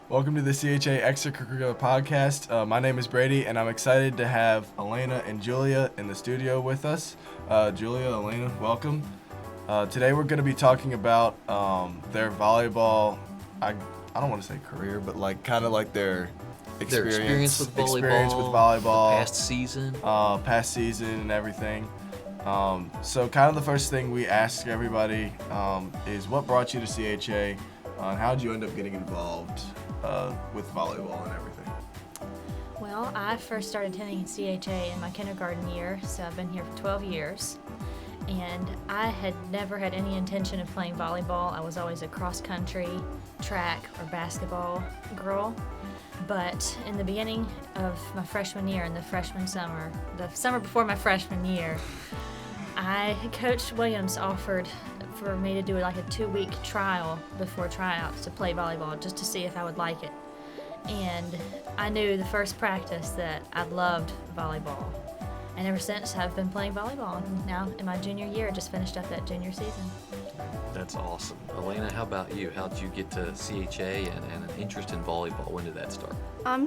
Welcome to the CHA Extracurricular Podcast. My name is Brady, and I'm excited to have Alaina and Julia in the studio with us. Julia, Alaina, welcome. Today we're going to be talking about their volleyball, I don't want to say career, but kind of their experience with volleyball, past season and everything. So kind of the first thing we ask everybody is what brought you to CHA, and how did you end up getting involved with volleyball and everything? Well, I first started attending CHA in my kindergarten year, so I've been here for 12 years. And I had never had any intention of playing volleyball. I was always a cross-country, track, or basketball girl. But in the beginning of my freshman year, in the summer before my freshman year, Coach Williams offered for me to do like a 2-week trial before tryouts to play volleyball, just to see if I would like it. And I knew the first practice that I loved volleyball. And ever since, I've been playing volleyball. Now, in my junior year, I just finished up that junior season. That's awesome. Alaina, how about you? How did you get to CHA and an interest in volleyball? When did that start?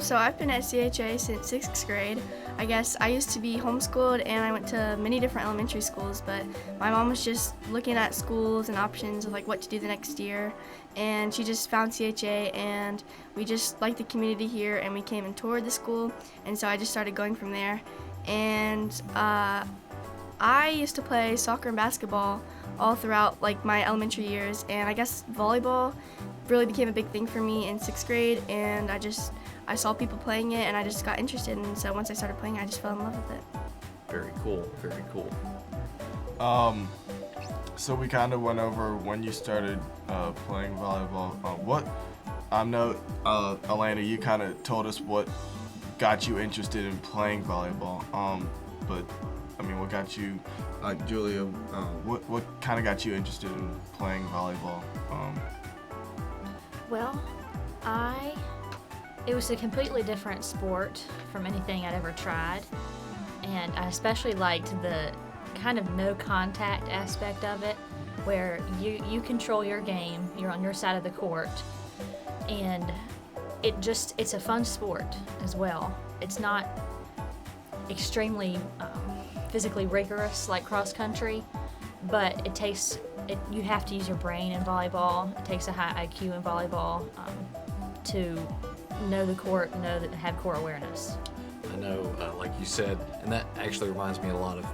So I've been at CHA since 6th grade. I guess I used to be homeschooled and I went to many different elementary schools, but my mom was just looking at schools and options of what to do the next year, and she just found CHA, and we just liked the community here, and we came and toured the school, and so I just started going from there. And I used to play soccer and basketball all throughout my elementary years, and I guess volleyball really became a big thing for me in 6th grade, and I saw people playing it and I just got interested, and so once I started playing I just fell in love with it. Very cool, very cool. So we kind of went over when you started playing volleyball. Alaina, you kind of told us what got you interested in playing volleyball, but what got you, Julia, what kind of got you interested in playing volleyball? Well, it was a completely different sport from anything I'd ever tried, and I especially liked the kind of no contact aspect of it, where you control your game, you're on your side of the court, and it's a fun sport as well. It's not extremely physically rigorous like cross country, but you have to use your brain in volleyball. It takes a high IQ in volleyball to know the court, have court awareness. I know, like you said, and that actually reminds me a lot of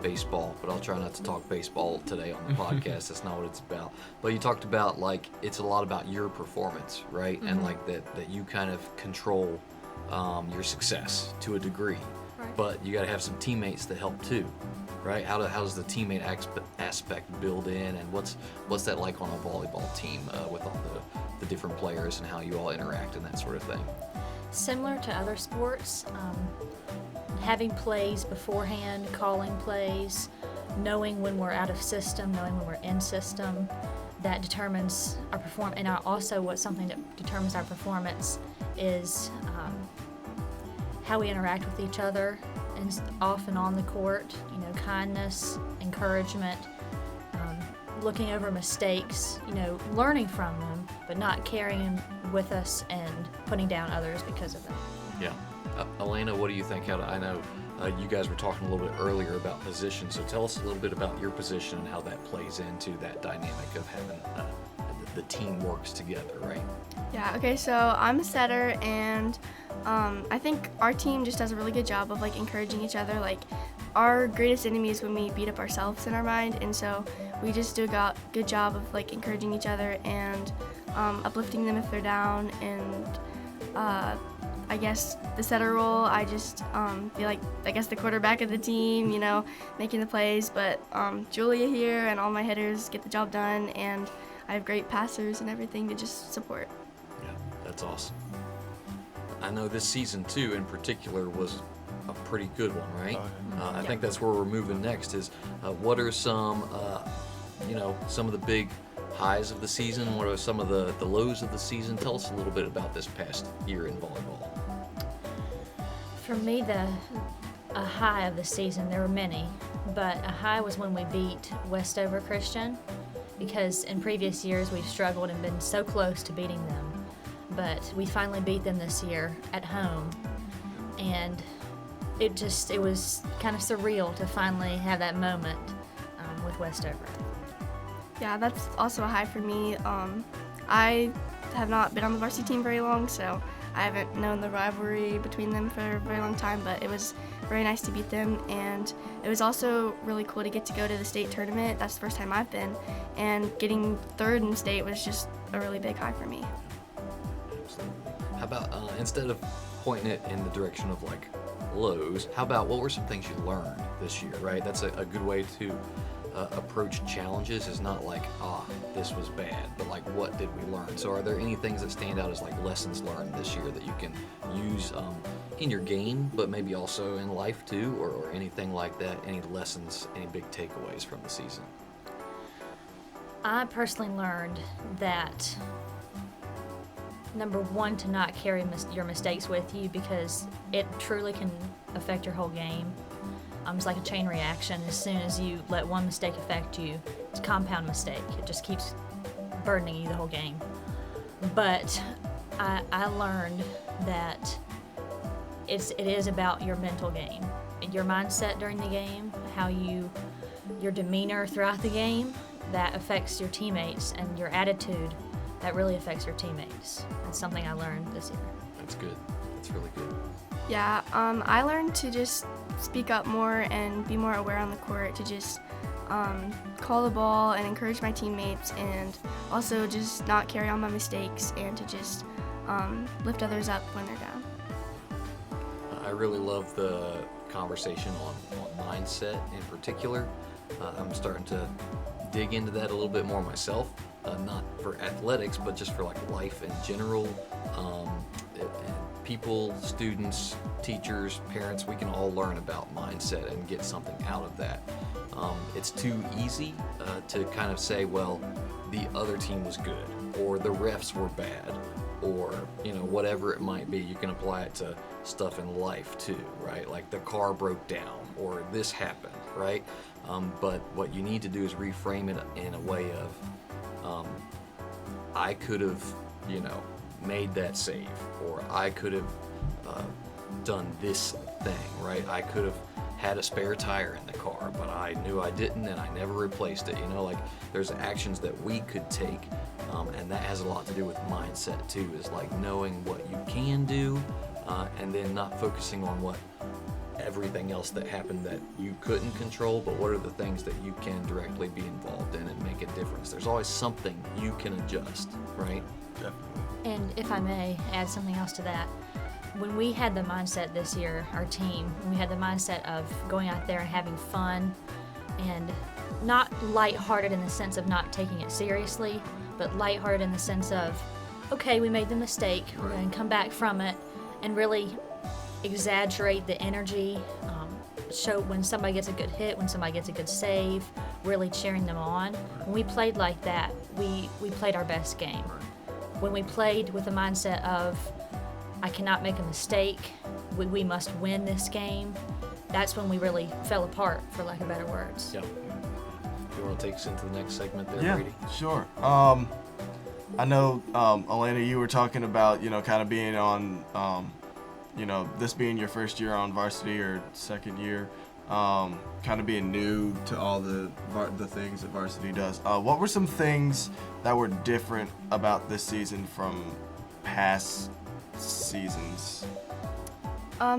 baseball, but I'll try not to talk baseball today on the podcast. That's not what it's about. But you talked about it's a lot about your performance, right? Mm-hmm. And that you kind of control your success to a degree. Right. But you got to have some teammates that help too, right? How does the teammate aspect build in, and what's that like on a volleyball team with all the different players and how you all interact and that sort of thing? Similar to other sports, having plays beforehand, calling plays, knowing when we're out of system, knowing when we're in system, that determines our performance. And also something that determines our performance is how we interact with each other and off and on the court, kindness, encouragement, looking over mistakes, learning from them, but not carrying them with us and putting down others because of them. Yeah. Alaina, what do you think? I know you guys were talking a little bit earlier about position, so tell us a little bit about your position and how that plays into that dynamic of having the team works together, right? Yeah, okay, so I'm a setter, and I think our team just does a really good job of encouraging each other. Our greatest enemy is when we beat up ourselves in our mind, and so we just do a good job of encouraging each other and uplifting them if they're down. And I guess the setter role, I just feel the quarterback of the team, making the plays. But Julia here and all my hitters get the job done, and I have great passers and everything to just support. Yeah, that's awesome. I know this season too, in particular, was a pretty good one, right? I think that's where we're moving next. Is what are some of the big highs of the season? What are some of the lows of the season? Tell us a little bit about this past year in volleyball. For me, a high of the season, there were many, but a high was when we beat Westover Christian, because in previous years we've struggled and been so close to beating them. But we finally beat them this year at home, and it was kind of surreal to finally have that moment with Westover. Yeah, that's also a high for me. I have not been on the varsity team very long, so I haven't known the rivalry between them for a very long time, but it was very nice to beat them, and it was also really cool to get to go to the state tournament. That's the first time I've been, and getting third in state was just a really big high for me. How about instead of pointing it in the direction of like lows, how about what were some things you learned this year, right? That's a good way to approach challenges, is not like, this was bad, but like, what did we learn? So are there any things that stand out as like lessons learned this year that you can use in your game, but maybe also in life too, or anything like that? Any lessons, any big takeaways from the season? I personally learned that, number one, to not carry your mistakes with you, because it truly can affect your whole game. It's like a chain reaction. As soon as you let one mistake affect you, it's a compound mistake. It just keeps burdening you the whole game. But I learned that it is about your mental game, your mindset during the game, your demeanor throughout the game, that affects your teammates, and your attitude that really affects your teammates. That's something I learned this year. That's good. That's really good. Yeah, I learned to just speak up more and be more aware on the court, to just call the ball and encourage my teammates, and also just not carry on my mistakes, and to just lift others up when they're down. I really love the conversation on mindset in particular. I'm starting to dig into that a little bit more myself, not for athletics, but just for like life in general. People, students, teachers, parents, we can all learn about mindset and get something out of that. It's too easy to kind of say, well, the other team was good, or the refs were bad, or whatever it might be. You can apply it to stuff in life too, right? Like the car broke down, or this happened, right? But what you need to do is reframe it in a way of, I could have, made that save, or I could have done this thing, right? I could have had a spare tire in the car, but I knew I didn't, and I never replaced it. Like there's actions that we could take, and that has a lot to do with mindset too, is like knowing what you can do, and then not focusing on what everything else that happened that you couldn't control, but what are the things that you can directly be involved in and make a difference. There's always something you can adjust, right? Definitely. And if I may add something else to that, when we had the mindset this year, our team, we had the mindset of going out there and having fun, and not lighthearted in the sense of not taking it seriously, but lighthearted in the sense of, okay, we made the mistake, we're going to come back from it, and really exaggerate the energy, show when somebody gets a good hit, when somebody gets a good save, really cheering them on. When we played like that, we played our best game. When we played with the mindset of, I cannot make a mistake, we must win this game, that's when we really fell apart, for lack of better words. Yeah. You want to take us into the next segment there, Yeah, Brady? sure. I know, Alaina, you were talking about, kind of being on, this being your first year on varsity or second year, kind of being new to all the things that varsity does. What were some things that were different about this season from past seasons?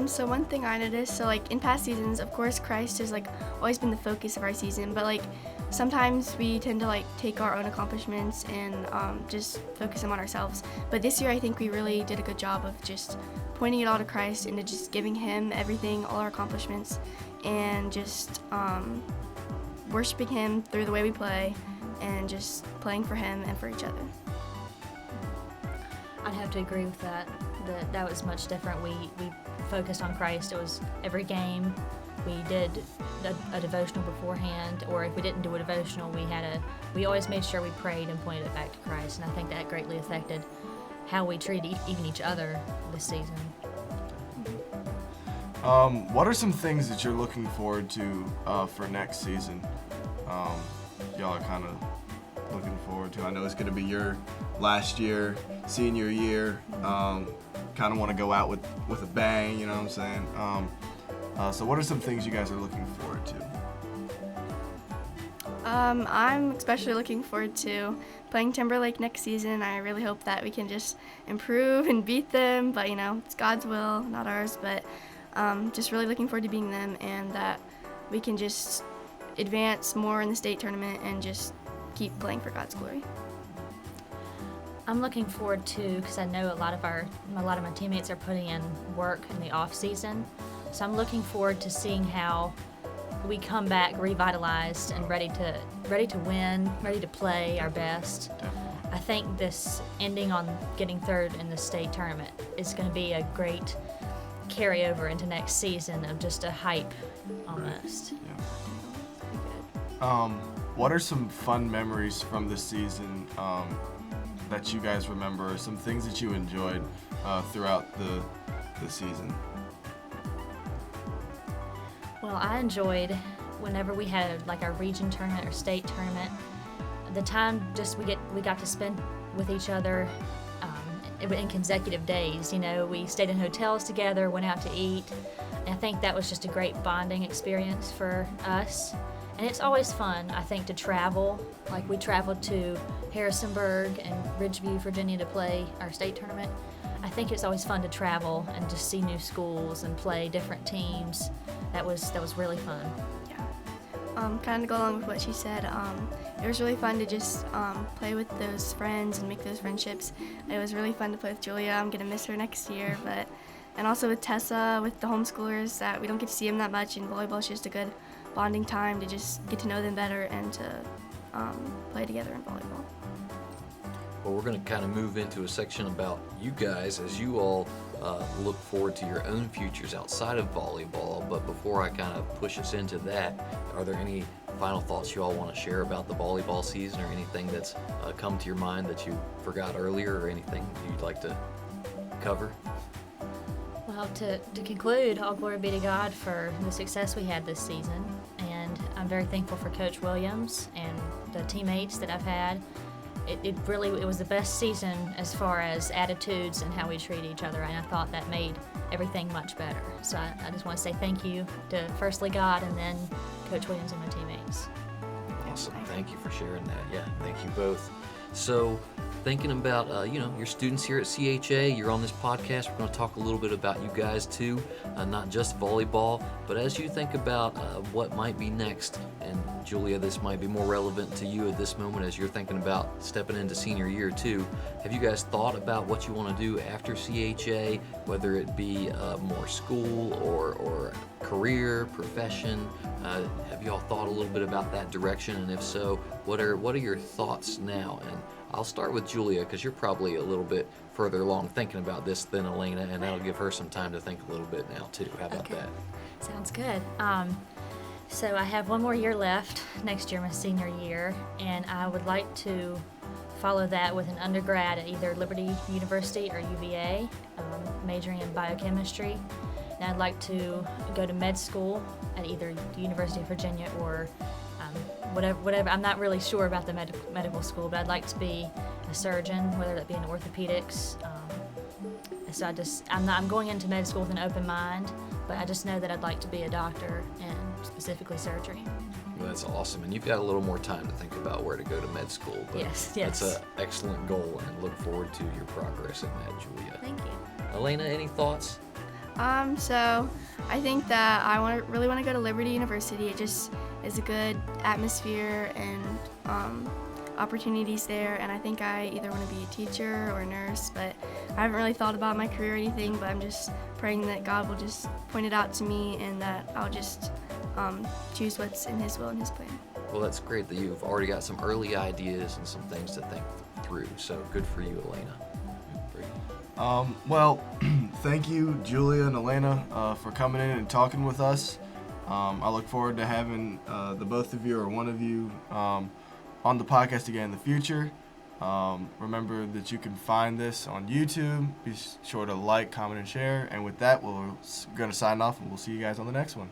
So one thing I noticed, so like in past seasons, of course, Christ has like always been the focus of our season, but like sometimes we tend to like take our own accomplishments and just focus them on ourselves. But this year, I think we really did a good job of just pointing it all to Christ and to just giving Him everything, all our accomplishments, and just worshiping Him through the way we play, and just playing for Him and for each other. I'd have to agree with that. That was much different. We focused on Christ. It was every game. We did a devotional beforehand, or if we didn't do a devotional, we always made sure we prayed and pointed it back to Christ, and I think that greatly affected how we treated even each other this season. What are some things that you're looking forward to for next season? Y'all are kind of looking forward to. I know it's going to be your last year, senior year. Kind of want to go out with a bang, you know what I'm saying? So what are some things you guys are looking forward to? I'm especially looking forward to playing Timberlake next season. I really hope that we can just improve and beat them, but it's God's will, not ours. But just really looking forward to beating them, and that we can just advance more in the state tournament and just keep playing for God's glory. I'm looking forward to, because I know a lot of my teammates are putting in work in the off season, so I'm looking forward to seeing how we come back revitalized and ready to win, ready to play our best. I think this ending on getting third in the state tournament is going to be a great carryover into next season of just a hype almost. Yeah. What are some fun memories from this season that you guys remember, or some things that you enjoyed throughout the season? Well, I enjoyed whenever we had like our region tournament or state tournament, the time just we got to spend with each other in consecutive days. We stayed in hotels together, went out to eat, and I think that was just a great bonding experience for us. And it's always fun, I think, to travel. Like we traveled to Harrisonburg and Ridgeview, Virginia to play our state tournament. I think it's always fun to travel and just see new schools and play different teams. That was really fun. Yeah. Kind of go along with what she said. It was really fun to just play with those friends and make those friendships. It was really fun to play with Julia. I'm gonna miss her next year, and also with Tessa, with the homeschoolers that we don't get to see them that much. And volleyball is just a good bonding time to just get to know them better and to play together in volleyball. Well, we're going to kind of move into a section about you guys as you all look forward to your own futures outside of volleyball. But before I kind of push us into that, are there any final thoughts you all want to share about the volleyball season, or anything that's come to your mind that you forgot earlier, or anything you'd like to cover? Well, to conclude, all glory be to God for the success we had this season. And I'm very thankful for Coach Williams and the teammates that I've had. It was the best season as far as attitudes and how we treat each other, and I thought that made everything much better. So I just want to say thank you to firstly God and then Coach Williams and my teammates. Awesome. Thank you for sharing that. Yeah, thank you both. So thinking about, your students here at CHA, you're on this podcast. We're going to talk a little bit about you guys too, not just volleyball, but as you think about what might be next, and Julia, this might be more relevant to you at this moment as you're thinking about stepping into senior year too. Have you guys thought about what you want to do after CHA, whether it be more school or career, profession? Have you all thought a little bit about that direction? And if so, what are your thoughts now? And I'll start with Julia, because you're probably a little bit further along thinking about this than Alaina, and that'll give her some time to think a little bit now too. How about that? Sounds good. So I have one more year left, next year my senior year, and I would like to follow that with an undergrad at either Liberty University or UVA, majoring in biochemistry. And I'd like to go to med school at either the University of Virginia or whatever. I'm not really sure about the medical school, but I'd like to be a surgeon, whether that be in orthopedics. So I'm going into med school with an open mind, but I just know that I'd like to be a doctor and specifically surgery. Well, that's awesome, and you've got a little more time to think about where to go to med school. But yes. That's an excellent goal, and look forward to your progress in that, Julia. Thank you. Alaina, any thoughts? So I think that I really want to go to Liberty University. It just is a good atmosphere and opportunities there, and I think I either want to be a teacher or a nurse, but I haven't really thought about my career or anything, but I'm just praying that God will just point it out to me and that I'll just choose what's in His will and His plan. Well, that's great that you've already got some early ideas and some things to think through, so good for you, Alaina. Well, thank you, Julia and Alaina, for coming in and talking with us. I look forward to having the both of you or one of you on the podcast again in the future. Remember that you can find this on YouTube. Be sure to like, comment, and share. And with that, we're going to sign off, and we'll see you guys on the next one.